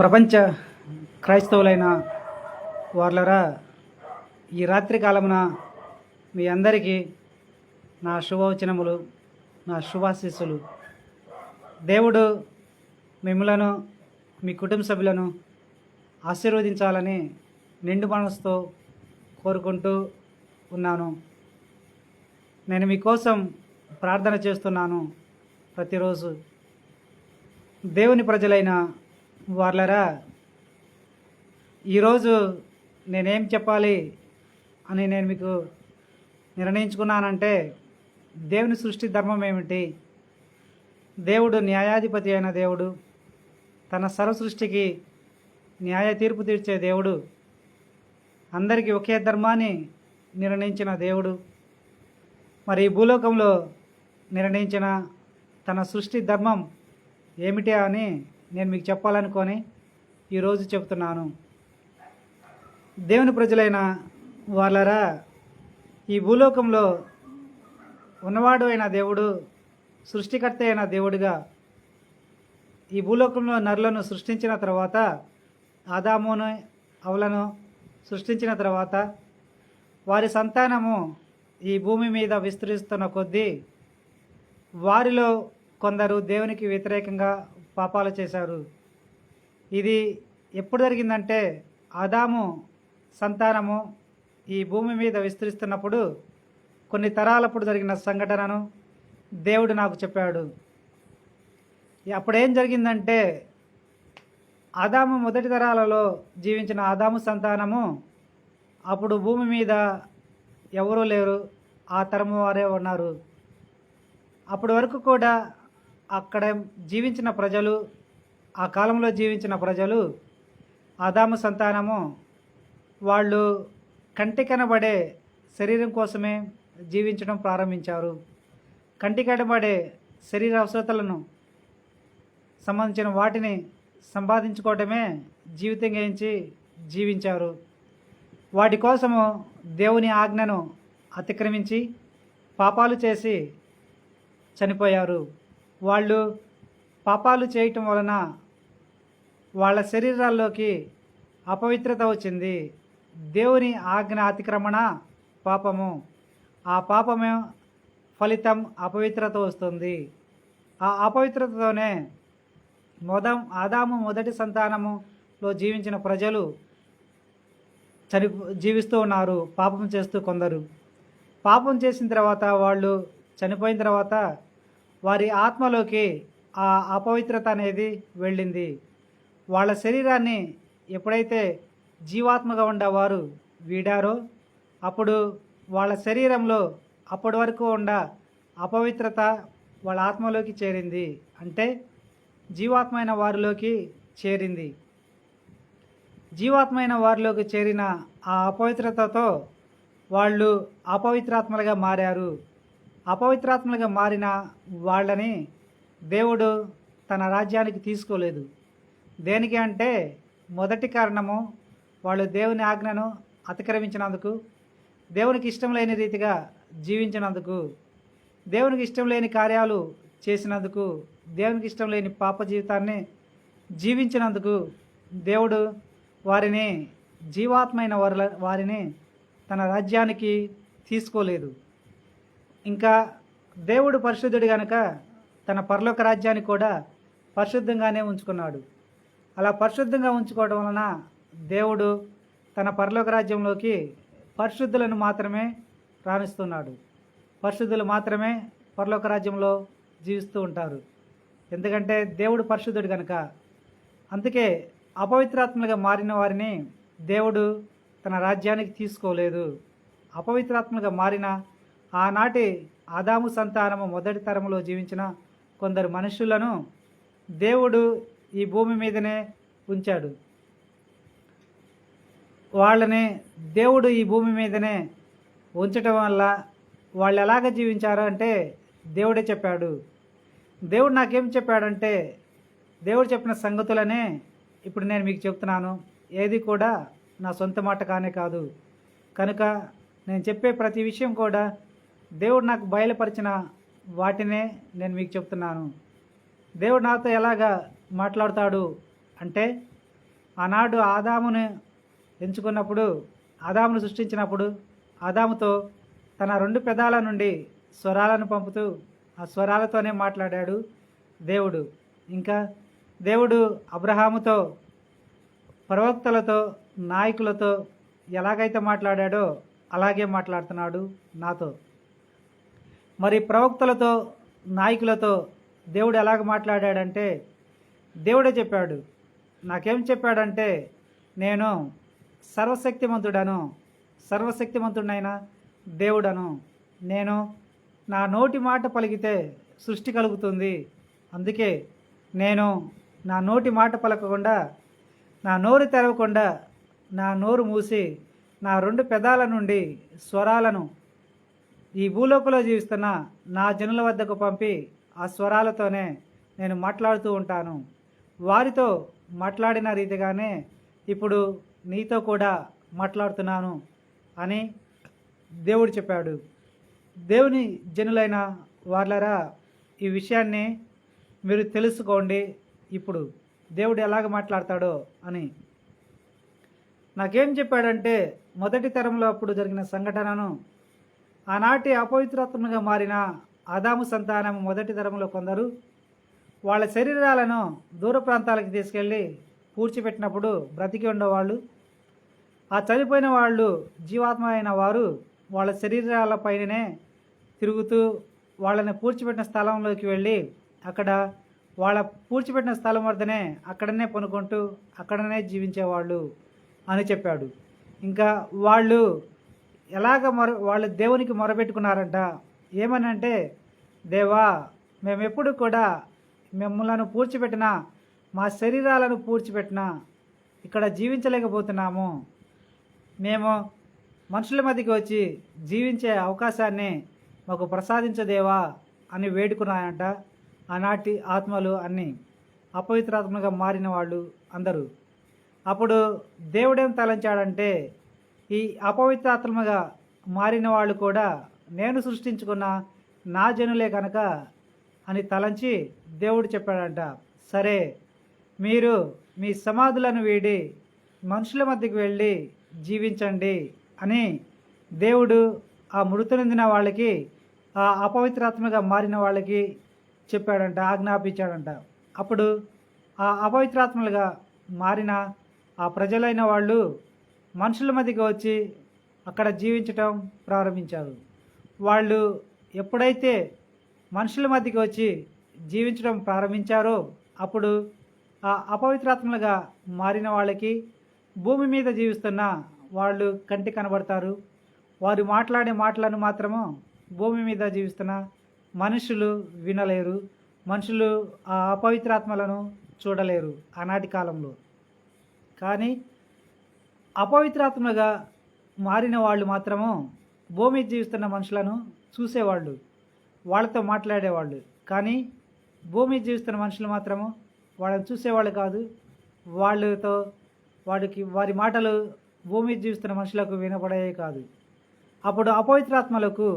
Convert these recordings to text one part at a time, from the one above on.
ప్రపంచ క్రైస్తవులైన వార్లరా, ఈ రాత్రి కాలమున మీ అందరికీ నా శుభవచనములు, నా శుభాశీస్సులు. దేవుడు మిమ్మలను, మీ కుటుంబ సభ్యులను ఆశీర్వదించాలని నిండు మనసుతో కోరుకుంటూ ఉన్నాను. నేను మీకోసం ప్రార్థన చేస్తున్నాను ప్రతిరోజు. దేవుని ప్రజలైన వార్లరా, ఈరోజు నేనేం చెప్పాలి అని నేను మీకు నిర్ణయించుకున్నానంటే, దేవుని సృష్టి ధర్మం ఏమిటి? దేవుడు న్యాయాధిపతి అయిన దేవుడు, తన సర్వ సృష్టికి న్యాయ తీర్పు తీర్చే దేవుడు, అందరికీ ఒకే ధర్మాన్ని నిర్ణయించిన దేవుడు. మరి ఈ భూలోకంలో నిర్ణయించిన తన సృష్టి ధర్మం ఏమిటి అని నేను మీకు చెప్పాలనుకొని ఈరోజు చెప్తున్నాను. దేవుని ప్రజలైన వాళ్ళరా, ఈ భూలోకంలో ఉన్నవాడు అయిన దేవుడు, సృష్టికర్త అయిన దేవుడిగా ఈ భూలోకంలో నరులను సృష్టించిన తర్వాత, ఆదామును హవ్వలను సృష్టించిన తర్వాత, వారి సంతానము ఈ భూమి మీద విస్తరిస్తున్న కొద్దీ వారిలో కొందరు దేవునికి వ్యతిరేకంగా పాపాలు చేశారు. ఇది ఎప్పుడు జరిగిందంటే, ఆదాము సంతానము ఈ భూమి మీద విస్తరిస్తున్నప్పుడు కొన్ని తరాలప్పుడు జరిగిన సంఘటనను దేవుడు నాకు చెప్పాడు. అప్పుడేం జరిగిందంటే, ఆదాము మొదటి తరాలలో జీవించిన ఆదాము సంతానము అప్పుడు భూమి మీద ఎవరూ లేరు, ఆ తరము వారే ఉన్నారు. అప్పటి వరకు కూడా అక్కడ జీవించిన ప్రజలు, ఆ కాలంలో జీవించిన ప్రజలు, ఆదాము సంతానము, వాళ్ళు కంటి కనబడే శరీరం కోసమే జీవించడం ప్రారంభించారు. కంటి కనబడే శరీర అవసరతలను సంబంధించిన వాటిని సంపాదించుకోవటమే జీవితంగా ఎంచి జీవించారు. వాటి కోసము దేవుని ఆజ్ఞను అతిక్రమించి పాపాలు చేసి చనిపోయారు. వాళ్ళు పాపాలు చేయటం వలన వాళ్ళ శరీరాల్లోకి అపవిత్రత వచ్చింది. దేవుని ఆజ్ఞ అతిక్రమణ పాపము. ఆ పాపమే ఫలితం అపవిత్రత వస్తుంది. ఆ అపవిత్రతతోనే ఆదాము మొదటి సంతానములో జీవించిన ప్రజలు జీవిస్తూ ఉన్నారు, పాపం చేస్తూ. కొందరు పాపం చేసిన తర్వాత, వాళ్ళు చనిపోయిన తర్వాత వారి ఆత్మలోకి ఆ అపవిత్రత అనేది వెళ్ళింది. వాళ్ళ శరీరాన్ని ఎప్పుడైతే జీవాత్మగా ఉండేవారు వీడారో, అప్పుడు వాళ్ళ శరీరంలో అప్పటి వరకు ఉండ అపవిత్రత వాళ్ళ ఆత్మలోకి చేరింది. అంటే జీవాత్మైన వారిలోకి చేరింది. జీవాత్మైన వారిలోకి చేరిన ఆ అపవిత్రతతో వాళ్ళు అపవిత్రాత్మలుగా మారారు. అపవిత్రాత్మలుగా మారిన వాళ్ళని దేవుడు తన రాజ్యానికి తీసుకోలేదు. దేనికి అంటే, మొదటి కారణము వాళ్ళు దేవుని ఆజ్ఞను అతిక్రమించినందుకు, దేవునికి ఇష్టం లేని రీతిగా జీవించినందుకు, దేవునికి ఇష్టం లేని కార్యాలు చేసినందుకు, దేవునికి ఇష్టం లేని పాప జీవితాన్ని జీవించినందుకు దేవుడు వారిని, జీవాత్మైన వారిని తన రాజ్యానికి తీసుకోలేదు. ఇంకా దేవుడు పరిశుద్ధుడు కనుక తన పరలోక రాజ్యాన్ని కూడా పరిశుద్ధంగానే ఉంచుకున్నాడు. అలా పరిశుద్ధంగా ఉంచుకోవడం వలన దేవుడు తన పరలోక రాజ్యంలోకి పరిశుద్ధులను మాత్రమే రాణిస్తున్నాడు. పరిశుద్ధులు మాత్రమే పరలోక రాజ్యంలో జీవిస్తూ ఉంటారు. ఎందుకంటే దేవుడు పరిశుద్ధుడు కనుక. అందుకే అపవిత్రాత్మలుగా మారిన వారిని దేవుడు తన రాజ్యానికి తీసుకోలేదు. అపవిత్రాత్మలుగా మారిన ఆనాటి ఆదాము సంతానము మొదటి తరములో జీవించిన కొందరు మనుషులను దేవుడు ఈ భూమి మీదనే ఉంచాడు. వాళ్ళని దేవుడు ఈ భూమి మీదనే ఉంచటం వల్ల వాళ్ళు ఎలాగ జీవించారు అంటే, దేవుడే చెప్పాడు. దేవుడు నాకేం చెప్పాడంటే, దేవుడు చెప్పిన సంగతులనే ఇప్పుడు నేను మీకు చెప్తున్నాను. ఏది కూడా నా సొంత మాట కానే కాదు. కనుక నేను చెప్పే ప్రతి విషయం కూడా దేవుడు నాకు బయలుపరిచిన వాటినే నేను మీకు చెప్తున్నాను. దేవుడు నాతో ఎలాగా మాట్లాడతాడు అంటే, ఆనాడు ఆదామును ఎంచుకున్నప్పుడు, ఆదామును సృష్టించినప్పుడు ఆదాముతో తన 2 పెదాల నుండి స్వరాలను పంపుతూ ఆ స్వరాలతోనే మాట్లాడాడు దేవుడు. ఇంకా దేవుడు అబ్రహాముతో, ప్రవక్తలతో, నాయకులతో ఎలాగైతే మాట్లాడాడో అలాగే మాట్లాడుతున్నాడు నాతో. మరి ప్రవక్తలతో, నాయకులతో దేవుడు ఎలాగ మాట్లాడాడంటే, దేవుడే చెప్పాడు. నాకేం చెప్పాడంటే, నేను సర్వశక్తిమంతుడైన దేవుడను. నేను నా నోటి మాట పలికితే సృష్టి కలుగుతుంది. అందుకే నేను నా నోటి మాట పలకకుండా, నా నోరు తెరవకుండా, నా నోరు మూసి నా 2 పెదాల నుండి స్వరాలను ఈ భూలోకంలో జీవిస్తున్న నా జనుల వద్దకు పంపి ఆ స్వరాలతోనే నేను మాట్లాడుతూ ఉంటాను. వారితో మాట్లాడిన రీతిగానే ఇప్పుడు నీతో కూడా మాట్లాడుతున్నాను అని దేవుడు చెప్పాడు. దేవుని జనులైన వాళ్ళరా, ఈ విషయాన్ని మీరు తెలుసుకోండి. ఇప్పుడు దేవుడు ఎలాగ మాట్లాడతాడో అని నాకేం చెప్పాడంటే, మొదటి తరంలో అప్పుడు జరిగిన సంఘటనను, ఆనాటి అపవిత్రాత్మగా మారిన ఆదాము సంతానం మొదటి తరంలో కొందరు వాళ్ళ శరీరాలను దూర ప్రాంతాలకు తీసుకెళ్ళి పూడ్చిపెట్టినప్పుడు బ్రతికి ఉండేవాళ్ళు. ఆ చనిపోయిన వాళ్ళు జీవాత్మ అయిన వారు వాళ్ళ శరీరాలపైననే తిరుగుతూ వాళ్ళని పూడ్చిపెట్టిన స్థలంలోకి వెళ్ళి అక్కడ వాళ్ళ పూడ్చిపెట్టిన స్థలం వద్దనే అక్కడనే పనుకుంటూ అక్కడనే జీవించేవాళ్ళు అని చెప్పాడు. ఇంకా వాళ్ళు వాళ్ళు దేవునికి మొరపెట్టుకున్నారంట. ఏమనంటే, దేవా, మేమెప్పుడు కూడా మిమ్మల్ని పూడ్చిపెట్టినా, మా శరీరాలను పూడ్చిపెట్టినా ఇక్కడ జీవించలేకపోతున్నాము. మేము మనుషుల మధ్యకి వచ్చి జీవించే అవకాశాన్ని మాకు ప్రసాదించదేవా అని వేడుకున్నాయంట ఆనాటి ఆత్మలు అన్నీ, అపవిత్రాత్మగా మారిన వాళ్ళు అందరూ. అప్పుడు దేవుడేం తలంచాడంటే, ఈ అపవిత్రాత్మగా మారిన వాళ్ళు కూడా నేను సృష్టించుకున్న నా జనులే కనుక అని తలంచి దేవుడు చెప్పాడంట, సరే మీరు మీ సమాధులను వీడి మనుషుల మధ్యకి వెళ్ళి జీవించండి అని దేవుడు ఆ మృతి నొందిన వాళ్ళకి, ఆ అపవిత్రాత్మగా మారిన వాళ్ళకి చెప్పాడంట, ఆజ్ఞాపించాడంట. అప్పుడు ఆ అపవిత్రాత్మలుగా మారిన ఆ ప్రజలైన వాళ్ళు మనుషుల మధ్యకి వచ్చి అక్కడ జీవించటం ప్రారంభించారు. వాళ్ళు ఎప్పుడైతే మనుషుల మధ్యకి వచ్చి జీవించడం ప్రారంభించారో అప్పుడు ఆ అపవిత్రాత్మలుగా మారిన వాళ్ళకి భూమి మీద జీవిస్తున్న వాళ్ళు కంటి కనబడతారు. వారు మాట్లాడే మాటలను మాత్రము భూమి మీద జీవిస్తున్న మనుషులు వినలేరు. మనుషులు ఆ అపవిత్రాత్మలను చూడలేరు ఆనాటి కాలంలో. కానీ అపవిత్రాత్మగా మారిన వాళ్ళు మాత్రము భూమి మీద జీవిస్తున్న మనుషులను చూసేవాళ్ళు, వాళ్ళతో మాట్లాడేవాళ్ళు. కానీ భూమి మీద జీవిస్తున్న మనుషులు మాత్రము వాళ్ళని చూసేవాళ్ళు కాదు. వారి మాటలు భూమి మీద జీవిస్తున్న మనుషులకు వినపడేవి కాదు. అప్పుడు అపవిత్రాత్మలకు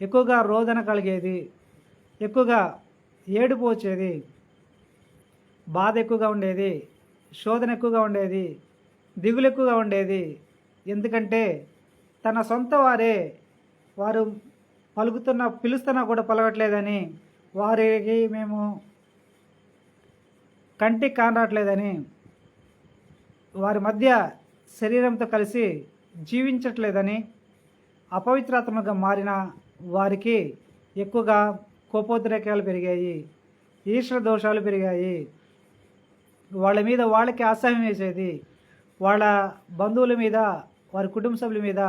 ఎక్కువగా రోదన కలిగేది, ఎక్కువగా ఏడుపు వచ్చేది, బాధ ఎక్కువగా ఉండేది, శోధన ఎక్కువగా ఉండేది, దిగులు ఎక్కువగా ఉండేది. ఎందుకంటే తన సొంత వారు పిలుస్తున్నా కూడా పలకట్లేదని, వారికి మేము కంటికి కానట్లేదని, వారి మధ్య శరీరంతో కలిసి జీవించట్లేదని, అపవిత్రాత్మగా మారిన వారికి ఎక్కువగా కోపోద్రేకాలు పెరిగాయి, ఈశ్వర దోషాలు పెరిగాయి. వాళ్ళ మీద వాళ్ళకి అసహ్యం వేసేది, వాళ్ళ బంధువుల మీద, వారి కుటుంబ సభ్యుల మీద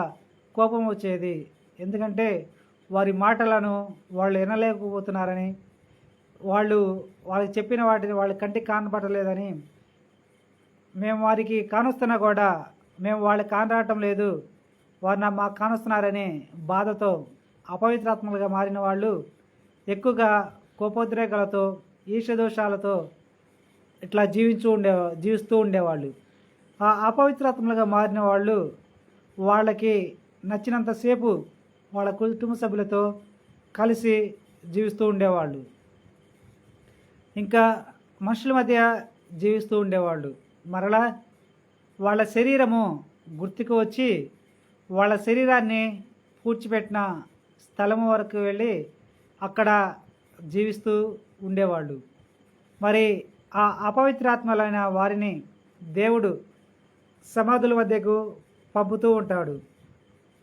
కోపం వచ్చేది. ఎందుకంటే వారి మాటలను వాళ్ళు వినలేకపోతున్నారని, వాళ్ళకి చెప్పిన వాటిని వాళ్ళ కంటికి కానపడలేదని, మేము వారికి కానొస్తున్నా కూడా మేము వాళ్ళకి కానరావటం లేదు, వారు మాకు కానొస్తున్నారని బాధతో అపవిత్రాత్మలుగా మారిన వాళ్ళు ఎక్కువగా కోపోద్రేకాలతో, ఈర్ష్యదోషాలతో ఇట్లా జీవిస్తూ ఉండేవాళ్ళు. ఆ అపవిత్రాత్మలుగా మారిన వాళ్ళు వాళ్ళకి నచ్చినంతసేపు వాళ్ళ కుటుంబ సభ్యులతో కలిసి జీవిస్తూ ఉండేవాళ్ళు, ఇంకా మనుషుల మధ్య జీవిస్తూ ఉండేవాళ్ళు. మరలా వాళ్ళ శరీరము గుర్తుకు వచ్చి వాళ్ళ శరీరాన్ని పూడ్చిపెట్టిన స్థలము వరకు వెళ్ళి అక్కడ జీవిస్తూ ఉండేవాళ్ళు. మరి ఆ అపవిత్రాత్మలైన వారిని దేవుడు సమాధుల వద్దకు పంపుతూ ఉంటాడు.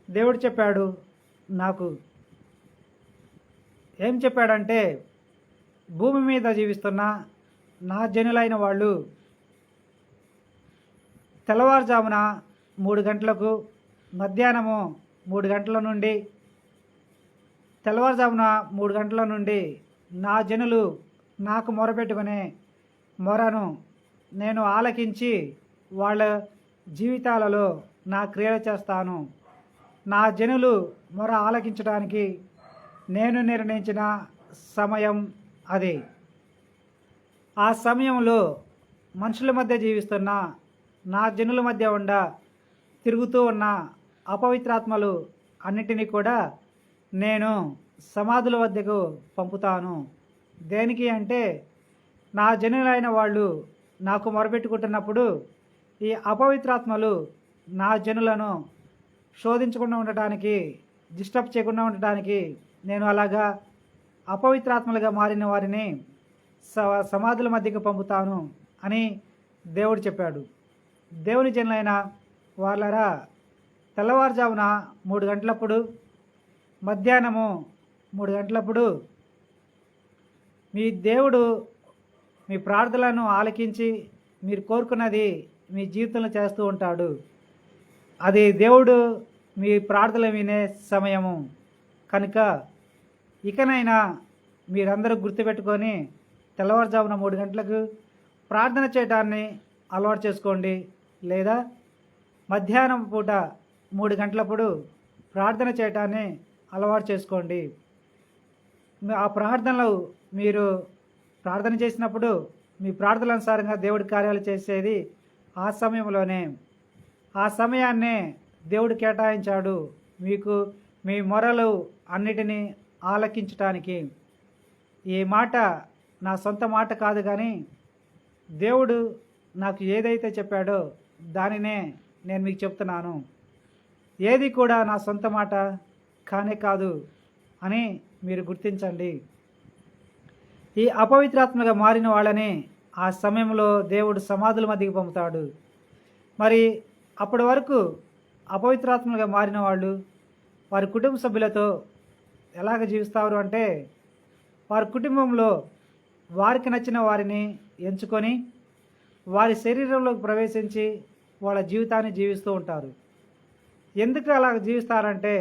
దేవుడు చెప్పాడు, నాకు ఏం చెప్పాడంటే, భూమి మీద జీవిస్తున్న నా జనులైన వాళ్ళు తెల్లవారుజామున 3 గంటలకు, మధ్యాహ్నము 3 గంటల నుండి, తెల్లవారుజామున 3 గంటల నుండి నా జనులు నాకు మొరపెట్టుకునే మొరను నేను ఆలకించి వాళ్ళ జీవితాలలో నా క్రియలు చేస్తాను. నా జనులు మొర ఆలకించడానికి నేను నిర్ణయించిన సమయం అది. ఆ సమయంలో మనుషుల మధ్య జీవిస్తున్న నా జనుల మధ్య తిరుగుతూ ఉన్న అపవిత్రాత్మలు అన్నిటినీ కూడా నేను సమాధుల వద్దకు పంపుతాను. దేనికి అంటే, నా జనులైన వాళ్ళు నాకు మొరపెట్టుకుంటున్నప్పుడు ఈ అపవిత్రాత్మలు నా జనులను శోధించకుండా ఉండటానికి, డిస్టర్బ్ చేయకుండా ఉండటానికి నేను అలాగా అపవిత్రాత్మలుగా మారిన వారిని సమాధుల మధ్యకు పంపుతాను అని దేవుడు చెప్పాడు. దేవుని జనులైన వాళ్ళరా, తెల్లవారుజామున 3 గంటలప్పుడు, మధ్యాహ్నము 3 గంటలప్పుడు మీ దేవుడు మీ ప్రార్థనలను ఆలకించి మీరు కోరుకున్నది మీ జీవితంలో చేస్తూ ఉంటాడు. అది దేవుడు మీ ప్రార్థనలు వినే సమయము కనుక ఇకనైనా మీరందరూ గుర్తుపెట్టుకొని తెల్లవారుజామున 3 గంటలకు ప్రార్థన చేయడాన్ని అలవాటు చేసుకోండి. లేదా మధ్యాహ్నం పూట 3 గంటలప్పుడు ప్రార్థన చేయటాన్ని అలవాటు చేసుకోండి. ఆ ప్రార్థనలు మీరు ప్రార్థన చేసినప్పుడు మీ ప్రార్థనల అనుసారంగా దేవుడి కార్యాలు చేసేది ఆ సమయంలోనే. ఆ సమయాన్నే దేవుడు కేటాయించాడు మీకు మీ మొరలు అన్నిటినీ ఆలకించటానికి. ఈ మాట నా సొంత మాట కాదు, కానీ దేవుడు నాకు ఏదైతే చెప్పాడో దానినే నేను మీకు చెప్తున్నాను. ఏది కూడా నా సొంత మాట కానే కాదు అని మీరు గుర్తించండి. ఈ అపవిత్రాత్మగా మారిన వాళ్ళని ఆ సమయంలో దేవుడు సమాధుల మధ్యకి పంపుతాడు. మరి అప్పటి వరకు అపవిత్రాత్మలుగా మారిన వాళ్ళు వారి కుటుంబ సభ్యులతో ఎలాగ జీవిస్తారు అంటే, వారి కుటుంబంలో వారికి నచ్చిన వారిని ఎంచుకొని వారి శరీరంలోకి ప్రవేశించి వాళ్ళ జీవితాన్ని జీవిస్తూ ఉంటారు. ఎందుకు అలా జీవిస్తారంటే,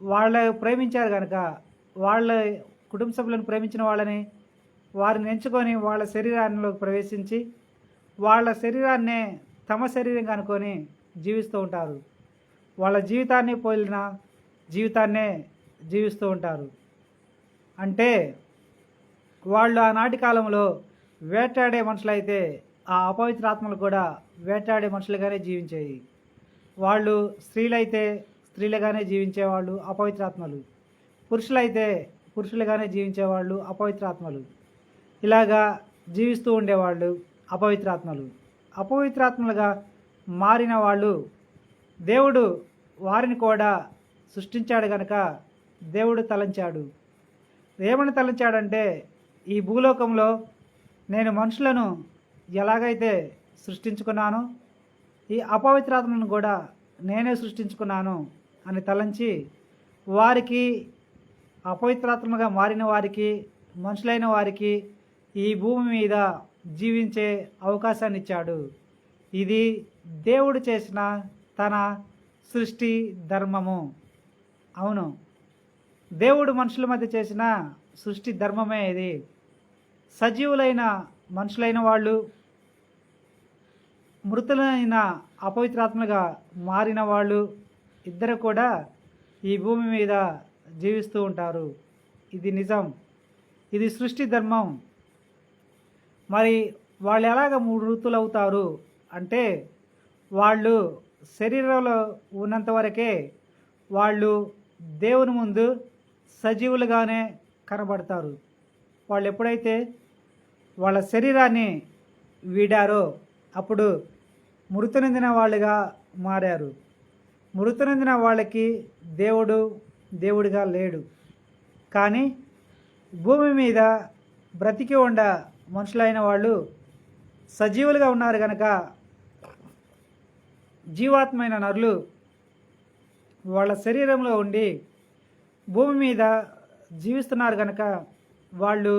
వాళ్ళ ప్రేమించారు కనుక, వాళ్ళ కుటుంబ సభ్యులను ప్రేమించిన వాళ్ళని వారిని ఎంచుకొని వాళ్ళ శరీరాల్లోకి ప్రవేశించి వాళ్ళ శరీరాన్నే తమ శరీరంగా అనుకొని జీవిస్తూ ఉంటారు. వాళ్ళ జీవితాన్ని పోలిన జీవితాన్నే జీవిస్తూ ఉంటారు. అంటే వాళ్ళు ఆనాటి కాలంలో వేటాడే మనుషులైతే ఆ అపవిత్రాత్మలు కూడా వేటాడే మనుషులుగానే జీవించేవి. వాళ్ళు స్త్రీలైతే స్త్రీలుగానే జీవించేవాళ్ళు అపవిత్రాత్మలు, పురుషులైతే పురుషులుగానే జీవించేవాళ్ళు అపవిత్రాత్మలు. ఇలాగా జీవిస్తూ ఉండేవాళ్ళు అపవిత్రాత్మలు. అపవిత్రాత్మలుగా మారిన వాళ్ళు దేవుడు వారిని కూడా సృష్టించాడు కనుక దేవుడు తలంచాడు. ఏమని తలంచాడంటే, ఈ భూలోకంలో నేను మనుషులను ఎలాగైతే సృష్టించుకున్నానో ఈ అపవిత్రాత్మలను కూడా నేనే సృష్టించుకున్నాను అని తలంచి వారికి, అపవిత్రాత్మగా మారిన వారికి, మనుషులైన వారికి ఈ భూమి మీద జీవించే అవకాశాన్ని ఇచ్చాడు. ఇది దేవుడు చేసిన తన సృష్టి ధర్మము. అవును, దేవుడు మనుషుల మధ్య చేసిన సృష్టి ధర్మమే ఇది. సజీవులైన మనుషులైన వాళ్ళు, మృతులైన అపవిత్రాత్మలుగా మారిన వాళ్ళు ఇద్దరు కూడా ఈ భూమి మీద జీవిస్తూ ఉంటారు. ఇది నిజం, ఇది సృష్టి ధర్మం. మరి వాళ్ళు ఎలాగ 3 ఋతువులు అవుతారు అంటే, వాళ్ళు శరీరంలో ఉన్నంత వరకే వాళ్ళు దేవుని ముందు సజీవులుగానే కనబడతారు. వాళ్ళు ఎప్పుడైతే వాళ్ళ శరీరాన్ని వీడారో అప్పుడు మృతి నొందిన వాళ్ళుగా మారారు. మృతి నొందిన వాళ్ళకి దేవుడిగా లేడు. కానీ భూమి మీద బ్రతికి ఉండ మనుషులైన వాళ్ళు సజీవులుగా ఉన్నారు కనుక జీవాత్మైన నరులు వాళ్ళ శరీరంలో ఉండి భూమి మీద జీవిస్తున్నారు కనుక వాళ్ళు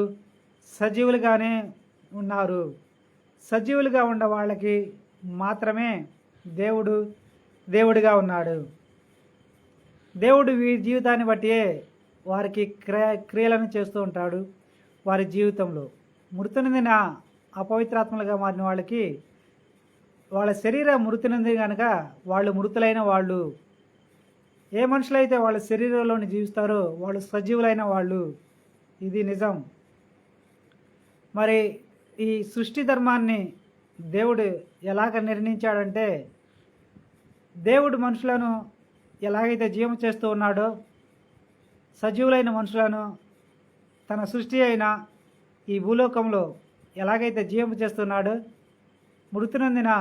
సజీవులుగానే ఉన్నారు. సజీవులుగా ఉన్న వాళ్ళకి మాత్రమే దేవుడిగా ఉన్నాడు. దేవుడు వీరి జీవితాన్ని బట్టియే వారికి క్రియలను చేస్తూ ఉంటాడు. వారి జీవితంలో మృతి నొందిన అపవిత్రాత్మలుగా మారిన వాళ్ళకి వాళ్ళ శరీరం మృతి నొంది కనుక వాళ్ళు మృతులైన వాళ్ళు. ఏ మనుషులైతే వాళ్ళ శరీరంలోని జీవిస్తారో వాళ్ళు సజీవులైన వాళ్ళు. ఇది నిజం. మరి ఈ సృష్టి ధర్మాన్ని దేవుడు ఎలాగ నిర్ణయించాడంటే, దేవుడు మనుషులను ఎలాగైతే జీవం చేస్తూ ఉన్నాడో సజీవులైన మనుషులను తన సృష్టి అయిన ఈ భూలోకంలో ఎలాగైతే జీవం చేస్తున్నాడో మృతి నొందిన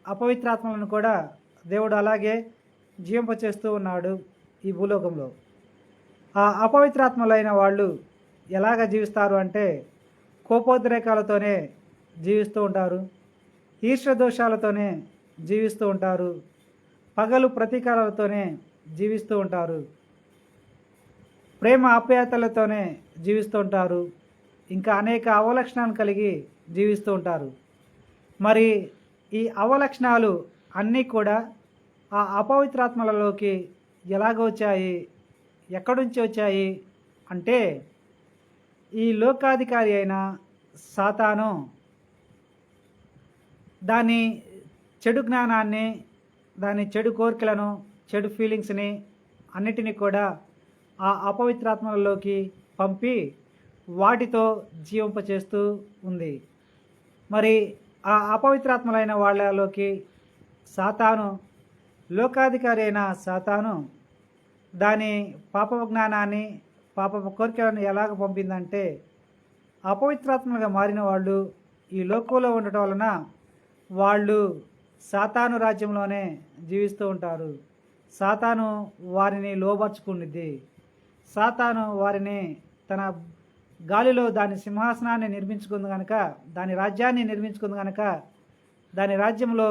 అపవిత్రాత్మలను కూడా దేవుడు అలాగే జీవింపచేస్తూ ఉన్నాడు ఈ భూలోకంలో. ఆ అపవిత్రాత్మలైన వాళ్ళు ఎలాగ జీవిస్తారు అంటే కోపోద్రేకాలతోనే జీవిస్తూ ఉంటారు. ఈర్ష్య దోషాలతోనే జీవిస్తూ ఉంటారు. పగలు ప్రతీకారాలతోనే జీవిస్తూ ఉంటారు. ప్రేమ ఆప్యాయతలతోనే జీవిస్తూ ఉంటారు. ఇంకా అనేక అవలక్షణాలు కలిగి జీవిస్తూ ఉంటారు. మరి ఈ అవలక్షణాలు అన్నీ కూడా ఆ అపవిత్రాత్మలలోకి ఎలాగ వచ్చాయి, ఎక్కడి నుంచి వచ్చాయి అంటే ఈ లోకాధికారి అయిన సాతాను దాని చెడు జ్ఞానాన్ని, దాని చెడు కోరికలను, చెడు ఫీలింగ్స్ని అన్నిటినీ కూడా ఆ అపవిత్రాత్మలలోకి పంపి వాటితో జీవింపచేస్తూ ఉంది. మరి ఆ అపవిత్రాత్మలైన వాళ్ళలోకి సాతాను, లోకాధికారి అయిన సాతాను దాని పాప జ్ఞానాన్ని, పాప కోరికలను ఎలాగ పంపిందంటే అపవిత్రాత్మలుగా మారిన వాళ్ళు ఈ లోకంలో ఉండటం వలన వాళ్ళు సాతాను రాజ్యంలోనే జీవిస్తూ ఉంటారు. సాతాను వారిని లోబర్చుకునిద్ది. సాతాను వారిని తన గాలిలో దాని సింహాసనాన్ని నిర్మించుకుంది కనుక, దాని రాజ్యాన్ని నిర్మించుకుంది కనుక దాని రాజ్యంలో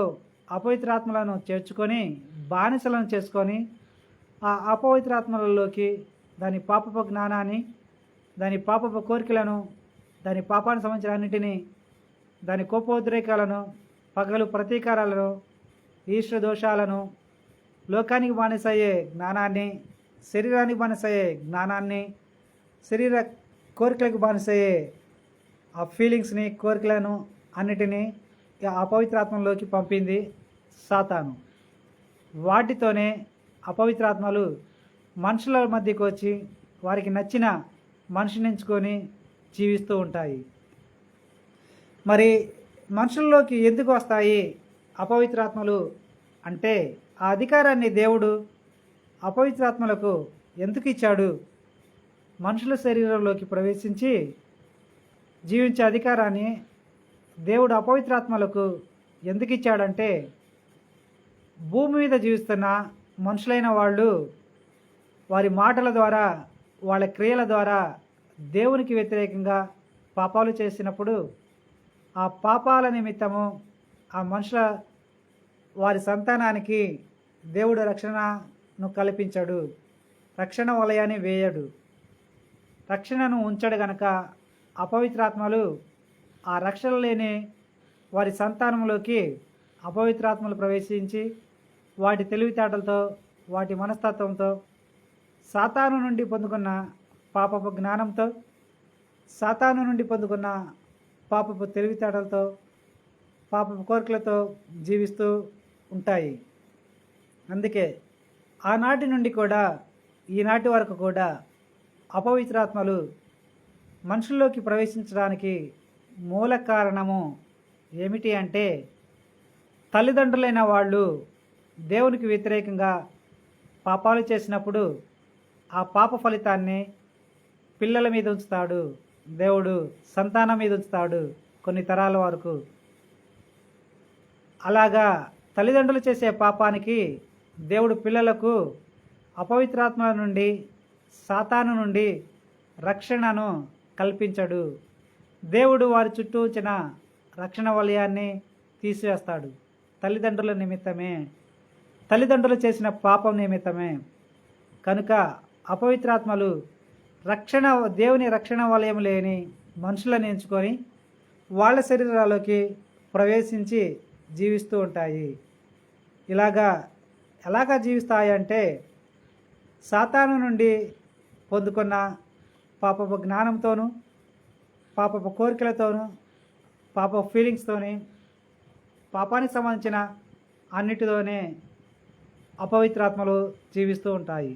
అపవిత్రాత్మలను చేర్చుకొని బానిసలను చేసుకొని ఆ అపవిత్రాత్మలలోకి దాని పాపపు జ్ఞానాన్ని, దాని పాపపు కోరికలను, దాని పాపానికి సంబంధించిన అన్నిటినీ, దాని కోపోద్రేకాలను, పగలు ప్రతీకారాలను, ఈశ్వర దోషాలను, లోకానికి బానిసయ్యే జ్ఞానాన్ని, శరీరానికి బానిసయ్యే జ్ఞానాన్ని, శరీర కోరికలకు బానిసయ్యే ఆ ఫీలింగ్స్ని, కోరికలను అన్నిటినీ అపవిత్రాత్మలోకి పంపింది సాతాను. వాటితోనే అపవిత్రాత్మలు మనుషుల మధ్యకు వచ్చి వారికి నచ్చిన మనిషిని ఎంచుకొని జీవిస్తూ ఉంటాయి. మరి మనుషుల్లోకి ఎందుకు వస్తాయి అపవిత్రాత్మలు అంటే ఆ అధికారాన్ని దేవుడు అపవిత్రాత్మలకు ఎందుకు ఇచ్చాడు? మనుషుల శరీరంలోకి ప్రవేశించి జీవించే అధికారాన్ని దేవుడు అపవిత్రాత్మలకు ఎందుకు ఇచ్చాడంటే భూమి మీద జీవిస్తున్న మనుషులైన వాళ్ళు వారి మాటల ద్వారా, వాళ్ళ క్రియల ద్వారా దేవునికి వ్యతిరేకంగా పాపాలు చేసినప్పుడు ఆ పాపాల నిమిత్తము ఆ మనుషుల వారి సంతానానికి దేవుడు రక్షణను కల్పించడు, రక్షణ వలయాన్ని వేయడు, రక్షణను ఉంచడు. గనక అపవిత్రాత్మలు ఆ రక్షణ లేని వారి సంతానంలోకి అపవిత్రాత్మలు ప్రవేశించి వాటి తెలివితేటలతో, వాటి మనస్తత్వంతో, సాతాను నుండి పొందుకున్న పాపపు జ్ఞానంతో, సాతాను నుండి పొందుకున్న పాపపు తెలివితేటలతో, పాపపు కోరికలతో జీవిస్తూ ఉంటాయి. అందుకే ఆనాటి నుండి కూడా ఈనాటి వరకు కూడా అపవిత్రాత్మలు మనుషుల్లోకి ప్రవేశించడానికి మూల కారణము ఏమిటి అంటే తల్లిదండ్రులైన వాళ్ళు దేవునికి వ్యతిరేకంగా పాపాలు చేసినప్పుడు ఆ పాప ఫలితాన్ని పిల్లల మీద ఉంచుతాడు దేవుడు, సంతానం మీద ఉంచుతాడు కొన్ని తరాల వరకు. అలాగా తల్లిదండ్రులు చేసే పాపానికి దేవుడు పిల్లలకు అపవిత్రాత్మల నుండి, సాతాను నుండి రక్షణను కల్పించడు. దేవుడు వారి చుట్టూ ఉంచిన రక్షణ వలయాన్ని తీసివేస్తాడు. తల్లిదండ్రుల నిమిత్తమే, తల్లిదండ్రులు చేసిన పాపం నిమిత్తమే. కనుక అపవిత్రాత్మలు దేవుని రక్షణ వలయం లేని మనుషులను ఎంచుకొని వాళ్ళ శరీరాల్లోకి ప్రవేశించి జీవిస్తూ ఉంటాయి. ఎలాగా జీవిస్తాయంటే సాతాను నుండి పొందుకున్న పాపపు జ్ఞానంతోనూ, పాపపు కోరికలతోనూ, పాపపు ఫీలింగ్స్తోని, పాపానికి సంబంధించిన అన్నిటితోనే అపవిత్రాత్మలు జీవిస్తూ ఉంటాయి.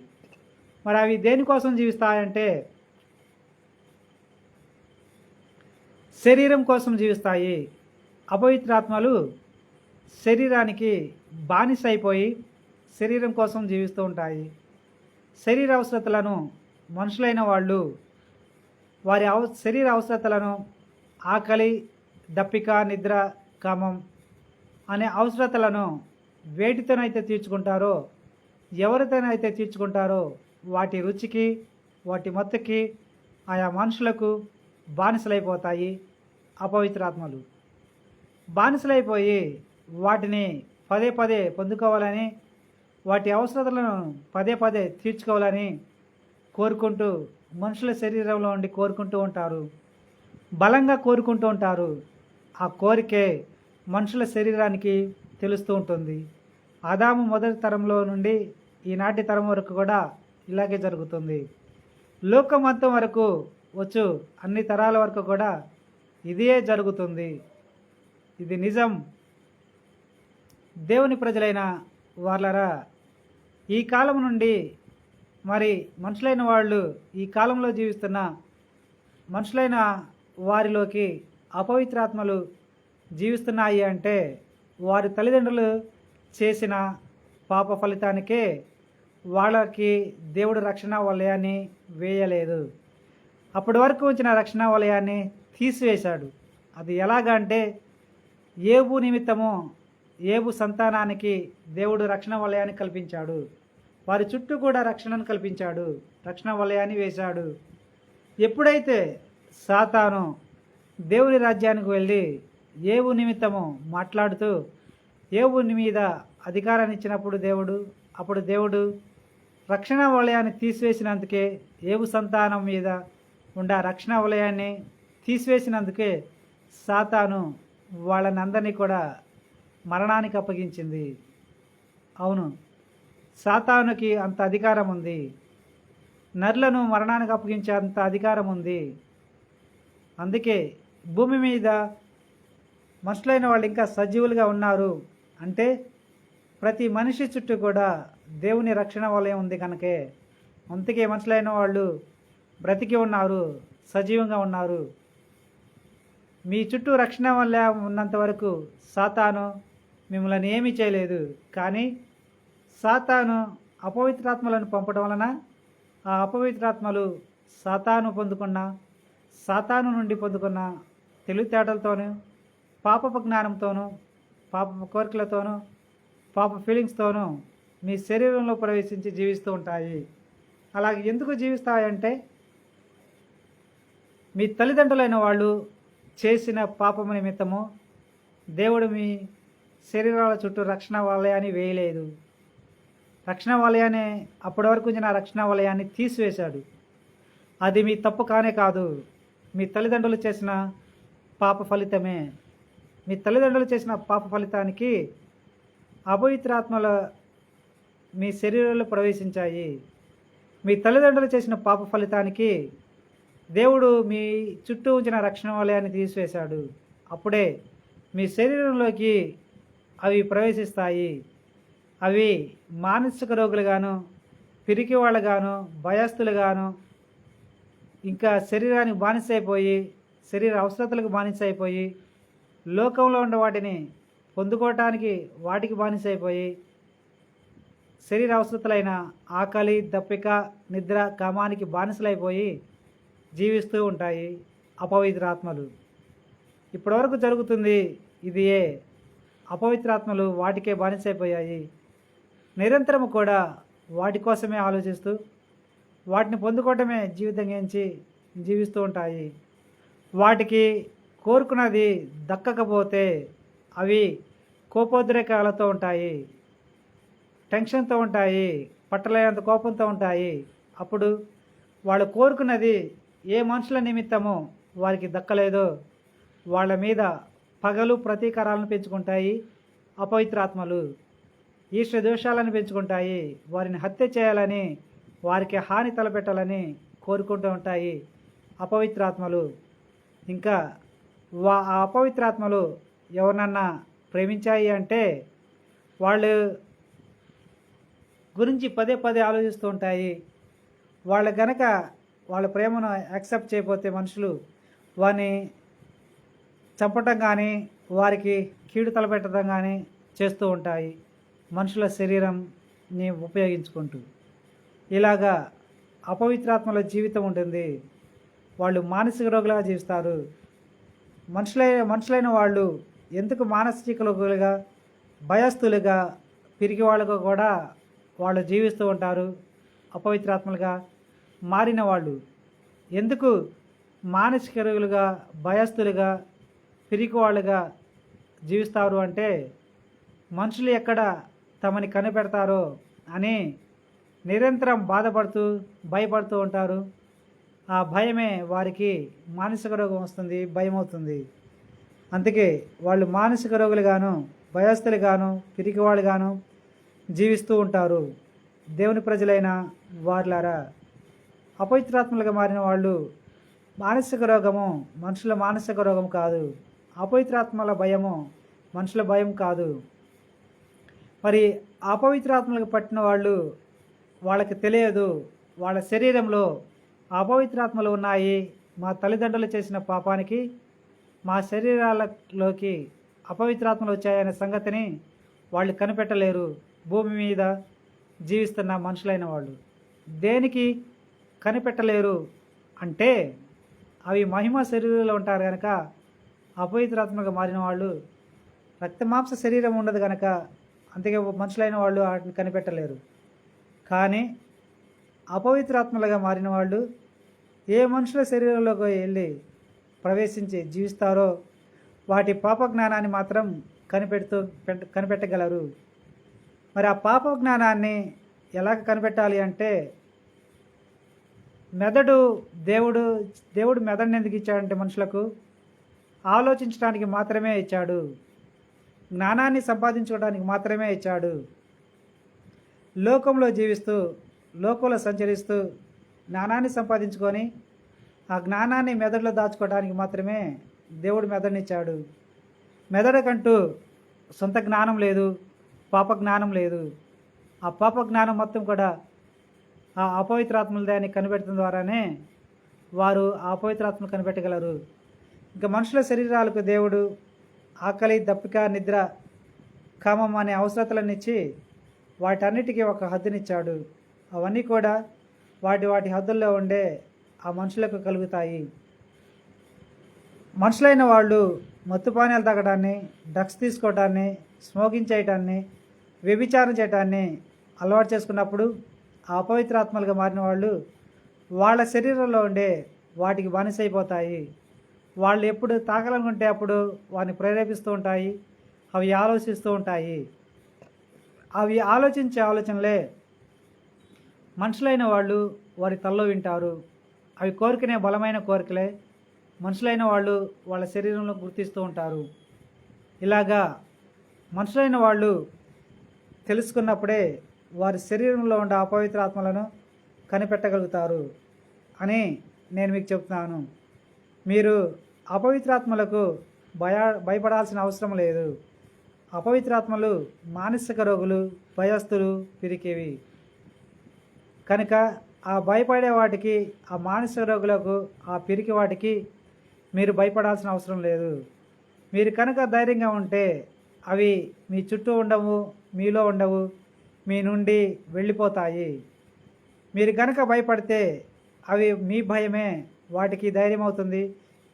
మరి అవి దేనికోసం జీవిస్తాయంటే శరీరం కోసం జీవిస్తాయి. అపవిత్రాత్మలు శరీరానికి బానిస అయిపోయి శరీరం కోసం జీవిస్తూ ఉంటాయి. శరీర అవసరతలను మనుషులైన వాళ్ళు వారి శరీర అవసరతలను ఆకలి, దప్పిక, నిద్ర, కామం అనే అవసరతలను వేటితోనైతే తీర్చుకుంటారో, ఎవరితోనైతే తీర్చుకుంటారో వాటి రుచికి, వాటి మత్తుకి ఆయా మనుషులకు బానిసలైపోతాయి అపవిత్రాత్మలు. బానిసలైపోయి వాటిని పదే పదే పొందుకోవాలని, వాటి అవసరతలను పదే పదే తీర్చుకోవాలని కోరుకుంటూ మనుషుల శరీరంలో ఉండి కోరుకుంటూ ఉంటారు. బలంగా కోరుకుంటూ ఉంటారు. ఆ కోరికే మనుషుల శరీరానికి తెలుస్తూ ఉంటుంది. ఆదాము మొదటి తరంలో నుండి ఈనాటి తరం వరకు కూడా ఇలాగే జరుగుతుంది. లోకమంతం వరకు వచ్చు అన్ని తరాల వరకు కూడా ఇదే జరుగుతుంది. ఇది నిజం. దేవుని ప్రజలైన వాళ్ళరా, ఈ కాలం నుండి మరి మనుషులైన వాళ్ళు ఈ కాలంలో జీవిస్తున్న మనుషులైన వారిలోకి అపవిత్రాత్మలు జీవిస్తున్నాయి అంటే వారి తల్లిదండ్రులు చేసిన పాప ఫలితానికే వాళ్ళకి దేవుడు రక్షణ వలయాన్ని వేయలేదు. అప్పటి వరకు ఉంచిన రక్షణ వలయాన్ని తీసివేశాడు. అది ఎలాగంటే ఏబు నిమిత్తము, ఏబు సంతానానికి దేవుడు రక్షణ వలయాన్ని కల్పించాడు. వారి చుట్టూ కూడా రక్షణను కల్పించాడు, రక్షణ వలయాన్ని వేశాడు. ఎప్పుడైతే సాతాను దేవుని రాజ్యానికి వెళ్ళి ఏబు నిమిత్తము మాట్లాడుతూ ఏబుని మీద అధికారాన్ని ఇచ్చినప్పుడు అప్పుడు దేవుడు రక్షణ వలయాన్ని తీసివేసినందుకే, ఏబు సంతానం మీద ఉండే రక్షణ వలయాన్ని తీసివేసినందుకే సాతాను వాళ్ళని అందరినీ కూడా మరణానికి అప్పగించింది. అవును, సాతానుకి అంత అధికారం ఉంది. నరులను మరణానికి అప్పగించే అంత అధికారం ఉంది. అందుకే భూమి మీద మనుషులైన వాళ్ళు ఇంకా సజీవులుగా ఉన్నారు అంటే ప్రతి మనిషి చుట్టూ కూడా దేవుని రక్షణ వలయం ఉంది కనుకే. అందుకే మనుషులైన వాళ్ళు బ్రతికి ఉన్నారు, సజీవంగా ఉన్నారు. మీ చుట్టూ రక్షణ వలయం ఉన్నంత వరకు సాతాను మిమ్మల్ని ఏమీ చేయలేదు. కానీ సాతాను అపవిత్రాత్మలను పంపడం వలన ఆ అపవిత్రాత్మలు సాతాను నుండి పొందుకున్న తెలివితేటలతోనూ, పాపపు జ్ఞానంతోనూ, పాపపు కోరికలతోనూ, పాప ఫీలింగ్స్తోనూ మీ శరీరంలో ప్రవేశించి జీవిస్తూ ఉంటాయి. అలాగే ఎందుకు జీవిస్తాయంటే మీ తల్లిదండ్రులైన వాళ్ళు చేసిన పాపము నిమిత్తము దేవుడు మీ శరీరాల చుట్టూ రక్షణ వలయాన్ని వేయలేదు. రక్షణ వలయాన్ని అప్పటి వరకు ఉంచిన రక్షణ వలయాన్ని తీసివేశాడు. అది మీ తప్పు కానే కాదు, మీ తల్లిదండ్రులు చేసిన పాప ఫలితమే. మీ తల్లిదండ్రులు చేసిన పాప ఫలితానికి అపవిత్రాత్మలు మీ శరీరంలో ప్రవేశించాయి. మీ తల్లిదండ్రులు చేసిన పాప ఫలితానికి దేవుడు మీ చుట్టూ ఉంచిన రక్షణ వలయాన్ని తీసివేశాడు. అప్పుడే మీ శరీరంలోకి అవి ప్రవేశిస్తాయి. అవి మానసిక రోగులుగాను, పిరికి వాళ్ళగాను, భయస్థులుగాను, ఇంకా శరీరానికి బానిస అయిపోయి, శరీర అవసరతలకు బానిస అయిపోయి, లోకంలో ఉన్న వాటిని పొందుకోవటానికి వాటికి బానిస అయిపోయి, శరీర అవసరతలైన ఆకలి, దప్పిక, నిద్ర, కామానికి బానిసలైపోయి జీవిస్తూ ఉంటాయి అపవిత్రాత్మలు. ఇప్పటివరకు జరుగుతుంది ఇదియే. అపవిత్రాత్మలు వాటికే బానిసైపోయాయి. నిరంతరము కూడా వాటి కోసమే ఆలోచిస్తూ వాటిని పొందుకోవటమే జీవితంగా ఎంచి జీవిస్తూ ఉంటాయి. వాటికి కోరుకున్నది దక్కకపోతే అవి కోపోద్రేకాలతో ఉంటాయి, టెన్షన్తో ఉంటాయి, పట్టలేనంత కోపంతో ఉంటాయి. అప్పుడు వాళ్ళు కోరుకున్నది ఏ మనుషుల నిమిత్తమో వారికి దక్కలేదో వాళ్ళ మీద పగలు ప్రతీకారాలను పెంచుకుంటాయి. అపవిత్రాత్మలు ఈష్ట దోషాలను పెంచుకుంటాయి. వారిని హత్య చేయాలని, వారికి హాని తలపెట్టాలని కోరుకుంటూ ఉంటాయి అపవిత్రాత్మలు. ఇంకా ఆ అపవిత్రాత్మలు ఎవరినన్నా ప్రేమించాయి అంటే వాళ్ళు గురించి పదే పదే ఆలోచిస్తూ ఉంటాయి. వాళ్ళు గనక వాళ్ళ ప్రేమను యాక్సెప్ట్ చేయకపోతే మనుషులు వారిని చంపటం కానీ వారికి కీడు తలపెట్టడం కానీ చేస్తూ ఉంటాయి మనుషుల శరీరంని ఉపయోగించుకుంటూ. ఇలాగా అపవిత్రాత్మల జీవితం ఉంటుంది. వాళ్ళు మానసిక రోగులుగా జీవిస్తారు. మనుషులైన వాళ్ళు ఎందుకు మానసిక రోగులుగా, భయస్థులుగా, పిరికి వాళ్ళకు కూడా వాళ్ళు జీవిస్తూ ఉంటారు. అపవిత్రాత్మలుగా మారిన వాళ్ళు ఎందుకు మానసిక రోగులుగా, భయస్థులుగా, పిరికి వాళ్ళుగా జీవిస్తారు అంటే మనుషులు ఎక్కడ తమని కనిపెడతారో అని నిరంతరం బాధపడుతూ భయపడుతూ ఉంటారు. ఆ భయమే వారికి మానసిక రోగం వస్తుంది, భయం అవుతుంది. అందుకే వాళ్ళు మానసిక రోగులుగాను, భయస్థులుగాను, పిరికివాళ్ళుగాను జీవిస్తూ ఉంటారు. దేవుని ప్రజలైన వారులారా, అపవిత్రాత్మలుగా మారిన వాళ్ళు మానసిక రోగము మనుషుల మానసిక రోగం కాదు, అపవిత్రాత్మల భయము మనుషుల భయం కాదు. మరి అపవిత్రాత్మలకు పట్టిన వాళ్ళు వాళ్ళకి తెలియదు వాళ్ళ శరీరంలో అపవిత్రాత్మలు ఉన్నాయి. మా తల్లిదండ్రులు చేసిన పాపానికి మా శరీరాలలోకి అపవిత్రాత్మలు వచ్చాయనే సంగతిని వాళ్ళు కనిపెట్టలేరు. భూమి మీద జీవిస్తున్న మనుషులైన వాళ్ళు దేనికి కనిపెట్టలేరు అంటే అవి మహిమ శరీరంలో ఉంటారు కనుక. అపవిత్రాత్మగా మారిన వాళ్ళు రక్తమాంస శరీరం ఉండదు కనుక అందుకే మనుషులైన వాళ్ళు వాటిని కనిపెట్టలేరు. కానీ అపవిత్రాత్మలుగా మారిన వాళ్ళు ఏ మనుషుల శరీరంలోకి వెళ్ళి ప్రవేశించి జీవిస్తారో వాటి పాప జ్ఞానాన్ని మాత్రం కనిపెట్టగలరు. మరి ఆ పాప జ్ఞానాన్ని ఎలాగ కనిపెట్టాలి అంటే దేవుడు మెదడుని ఎందుకు ఇచ్చాడంటే మనుషులకు ఆలోచించడానికి మాత్రమే ఇచ్చాడు, జ్ఞానాన్ని సంపాదించుకోవడానికి మాత్రమే ఇచ్చాడు. లోకంలో జీవిస్తూ లోకంలో సంచరిస్తూ జ్ఞానాన్ని సంపాదించుకొని ఆ జ్ఞానాన్ని మెదడులో దాచుకోవడానికి మాత్రమే దేవుడు మెదడునిచ్చాడు. మెదడుకంటూ సొంత జ్ఞానం లేదు, పాప జ్ఞానం లేదు. ఆ పాప జ్ఞానం మొత్తం కూడా ఆ అపవిత్రాత్మల దాన్ని కనిపెట్టడం ద్వారానే వారు ఆ అపవిత్రాత్మలు కనిపెట్టగలరు. ఇంకా మనుషుల శరీరాలకు దేవుడు ఆకలి, దప్పిక, నిద్ర, కామం అనే అవసరతలను ఇచ్చి వాటన్నిటికీ ఒక హద్దునిచ్చాడు. అవన్నీ కూడా వాటి హద్దుల్లో ఉండే ఆ మనుషులకు కలుగుతాయి. మనుషులైన వాళ్ళు మత్తు పానీయాలు తాగడాన్ని, డ్రగ్స్ తీసుకోవటాన్ని, స్మోకింగ్ చేయటాన్ని, వ్యభిచారం చేయటాన్ని అలవాటు చేసుకున్నప్పుడు ఆ అపవిత్రాత్మలుగా మారిన వాళ్ళు వాళ్ళ శరీరంలో ఉండే వాటికి బానిసైపోతాయి. వాళ్ళు ఎప్పుడు తాకాలనుకుంటే అప్పుడు వారిని ప్రేరేపిస్తూ ఉంటాయి. అవి ఆలోచిస్తూ ఉంటాయి. అవి ఆలోచించే ఆలోచనలే మనుషులైన వాళ్ళు వారి తలలో వింటారు. అవి కోరికనే బలమైన కోరికలే మనుషులైన వాళ్ళు వాళ్ళ శరీరంలో గుర్తిస్తూ ఉంటారు. ఇలాగా మనుషులైన వాళ్ళు తెలుసుకున్నప్పుడే వారి శరీరంలో ఉండే అపవిత్ర ఆత్మలను కనిపెట్టగలుగుతారు అని నేను మీకు చెప్తున్నాను. మీరు అపవిత్రాత్మలకు భయపడాల్సిన అవసరం లేదు. అపవిత్రాత్మలు మానసిక రోగులు, భయస్థులు, పిరికివి కనుక ఆ భయపడే వాటికి, ఆ మానసిక రోగులకు, ఆ పిరికి వాటికి మీరు భయపడాల్సిన అవసరం లేదు. మీరు కనుక ధైర్యంగా ఉంటే అవి మీ చుట్టూ ఉండవు, మీలో ఉండవు, మీ నుండి వెళ్ళిపోతాయి. మీరు కనుక భయపడితే అవి మీ భయమే వాటికి ధైర్యం అవుతుంది,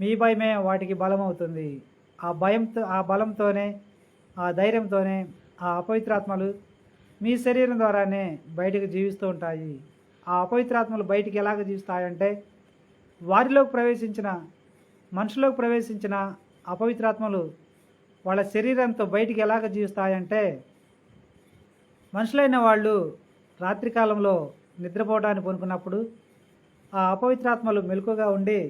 మీ భయమే వాటికి బలం అవుతుంది. ఆ బలంతోనే ఆ ధైర్యంతోనే ఆ అపవిత్రాత్మలు మీ శరీరం ద్వారానే బయటకు జీవిస్తూ ఉంటాయి. ఆ అపవిత్రాత్మలు బయటికి ఎలాగ జీవిస్తాయంటే, వారిలోకి ప్రవేశించిన మనుషులోకి ప్రవేశించిన అపవిత్రాత్మలు వాళ్ళ శరీరంతో బయటికి ఎలాగ జీవిస్తాయంటే, మనుషులైన వాళ్ళు రాత్రికాలంలో నిద్రపోవడానికి పనుకున్నప్పుడు ఆ అపవిత్రాత్మలు మెలకుగా ఉండి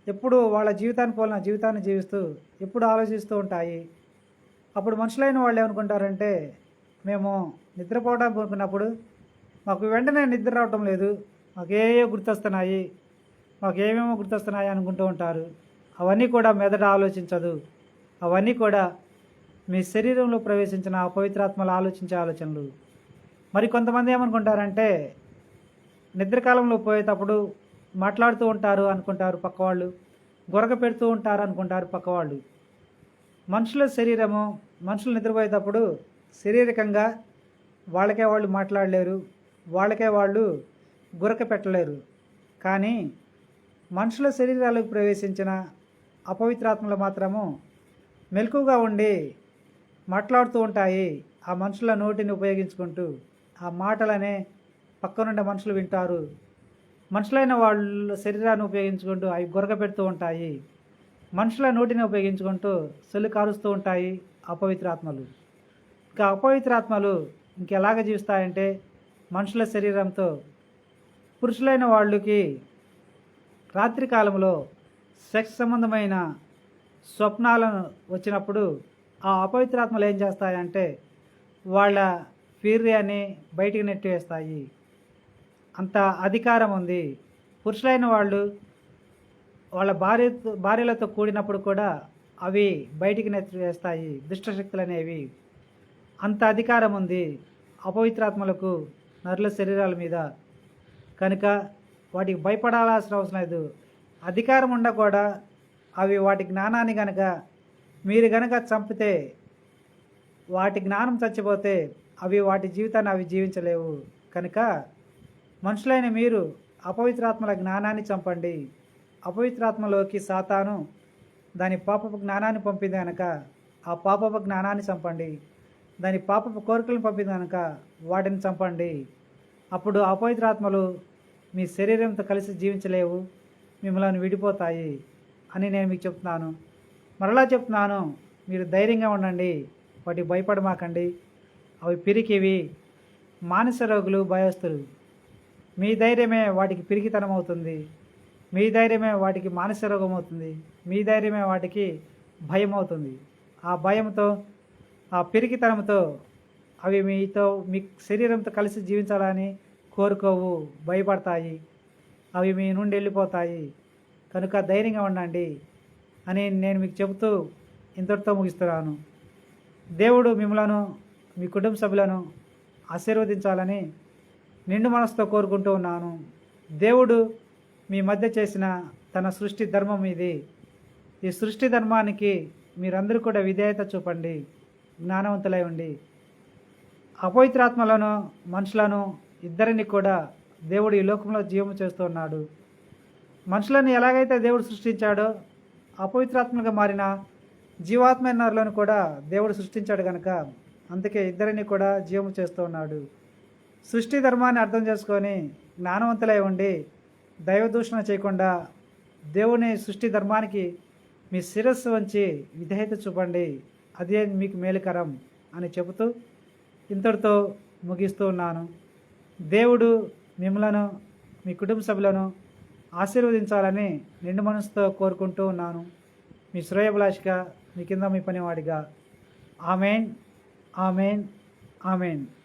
ఎప్పుడు వాళ్ళ జీవితాన్ని పోలిన జీవితాన్ని జీవిస్తూ ఎప్పుడు ఆలోచిస్తూ ఉంటాయి. అప్పుడు మనుషులైన వాళ్ళు ఏమనుకుంటారంటే, మేము నిద్రపోవడానికి పనుకున్నప్పుడు మాకు వెంటనే నిద్ర రావటం లేదు, మాకేవో గుర్తొస్తున్నాయి, మాకేమేమో గుర్తొస్తున్నాయి అనుకుంటూ ఉంటారు. అవన్నీ కూడా మెదడు ఆలోచించదు. అవన్నీ కూడా మీ శరీరంలో ప్రవేశించిన అపవిత్రాత్మలు ఆలోచించే ఆలోచనలు. మరి కొంతమంది ఏమనుకుంటారంటే, నిద్రకాలంలో పోయేటప్పుడు మాట్లాడుతూ ఉంటారు అనుకుంటారు పక్కవాళ్ళు, గొరగ పెడుతూ ఉంటారు అనుకుంటారు పక్కవాళ్ళు. మనుషుల శరీరము, మనుషులు నిద్రపోయేటప్పుడు శారీరకంగా వాళ్ళకే వాళ్ళు మాట్లాడలేరు, వాళ్ళకే వాళ్ళు గురక పెట్టలేరు. కానీ మనుషుల శరీరాలకు ప్రవేశించిన అపవిత్రాత్మలు మాత్రము మెలకుగా ఉండి మాట్లాడుతూ ఉంటాయి. ఆ మనుషుల నోటిని ఉపయోగించుకుంటూ ఆ మాటలనే పక్కనుండే మనుషులు వింటారు. మనుషులైన వాళ్ళ శరీరాన్ని ఉపయోగించుకుంటూ అవి గొరగ పెడుతూ ఉంటాయి. మనుషుల నోటిని ఉపయోగించుకుంటూ సొల్లు కారుస్తూ ఉంటాయి అపవిత్రాత్మలు. ఇంకా అపవిత్రాత్మలు ఇంకెలాగ జీవిస్తాయంటే, మనుషుల శరీరంతో పురుషులైన వాళ్ళకి రాత్రి కాలంలో సెక్స్ సంబంధమైన స్వప్నాలను వచ్చినప్పుడు ఆ అపవిత్రాత్మలు ఏం చేస్తాయంటే, వాళ్ళ వీర్యాన్ని బయటికి నెట్టివేస్తాయి. అంత అధికారం ఉంది. పురుషులైన వాళ్ళు వాళ్ళ భార్యలతో కూడినప్పుడు కూడా అవి బయటికి నెట్టివేస్తాయి దుష్టశక్తులు అనేవి. అంత అధికారం ఉంది అపవిత్రాత్మలకు నరుల శరీరాల మీద. కనుక వాటికి భయపడాల్సిన అవసరం లేదు. అధికారం ఉండ కూడా అవి వాటి జ్ఞానాన్ని కనుక మీరు కనుక చంపితే, వాటి జ్ఞానం చచ్చిపోతే అవి వాటి జీవితాన్ని అవి జీవించలేవు. కనుక మనుషులైన మీరు అపవిత్రాత్మల జ్ఞానాన్ని చంపండి. అపవిత్రాత్మలోకి సాతాను దాని పాపపు జ్ఞానాన్ని పంపింది కనుక ఆ పాపపు జ్ఞానాన్ని చంపండి. దాని పాపపు కోరికలను పంపింది కనుక వాటిని చంపండి. అప్పుడు అపవిత్రాత్మలు మీ శరీరంతో కలిసి జీవించలేవు, మిమ్మల్ని విడిపోతాయి అని నేను మీకు చెప్తున్నాను. మరలా చెప్తున్నాను, మీరు ధైర్యంగా ఉండండి, వాటికి భయపడమాకండి. అవి పిరికివి, మానసిక రోగులు, భయస్తులు. మీ ధైర్యమే వాటికి పిరికితనం అవుతుంది. మీ ధైర్యమే వాటికి మానసిక రోగం అవుతుంది. మీ ధైర్యమే వాటికి భయం అవుతుంది. ఆ భయంతో, ఆ పిరికితనంతో అవి మీతో, మీ శరీరంతో కలిసి జీవించాలని కోరుకోవు, భయపడతాయి. అవి మీ నుండి వెళ్ళిపోతాయి. కనుక ధైర్యంగా ఉండండి అని నేను మీకు చెబుతూ ఇంతటితో ముగిస్తున్నాను. దేవుడు మిమ్మలను, మీ కుటుంబ సభ్యులను ఆశీర్వదించాలని నిండు మనసుతో కోరుకుంటూ ఉన్నాను. దేవుడు మీ మధ్య చేసిన తన సృష్టి ధర్మం ఇది. ఈ సృష్టి ధర్మానికి మీరందరూ కూడా విధేయత చూపండి, జ్ఞానవంతులై ఉండి. అపవిత్రాత్మలను, మనుషులను ఇద్దరిని కూడా దేవుడు ఈ లోకంలో జీవము చేస్తూ ఉన్నాడు. మనుషులను ఎలాగైతే దేవుడు సృష్టించాడో, అపవిత్రాత్మలుగా మారిన జీవాత్మ నరులను కూడా దేవుడు సృష్టించాడు కనుక అందుకే ఇద్దరిని కూడా జీవము చేస్తూ ఉన్నాడు. సృష్టి ధర్మాన్ని అర్థం చేసుకొని జ్ఞానవంతులై ఉండి దైవదూషణ చేయకుండా దేవుని సృష్టి ధర్మానికి మీ శిరస్సు వంచి విధేయత చూపండి, అదే మీకు మేలుకరం అని చెబుతూ ఇంతటితో ముగిస్తూ ఉన్నాను. దేవుడు మిమ్మలను, మీ కుటుంబ సభ్యులను ఆశీర్వదించాలని నిండు మనసుతో కోరుకుంటూ ఉన్నాను. మీ శ్రేయోభిలాషిగా, మీ కింద మీ పనివాడిగా. Amen, amen, amen.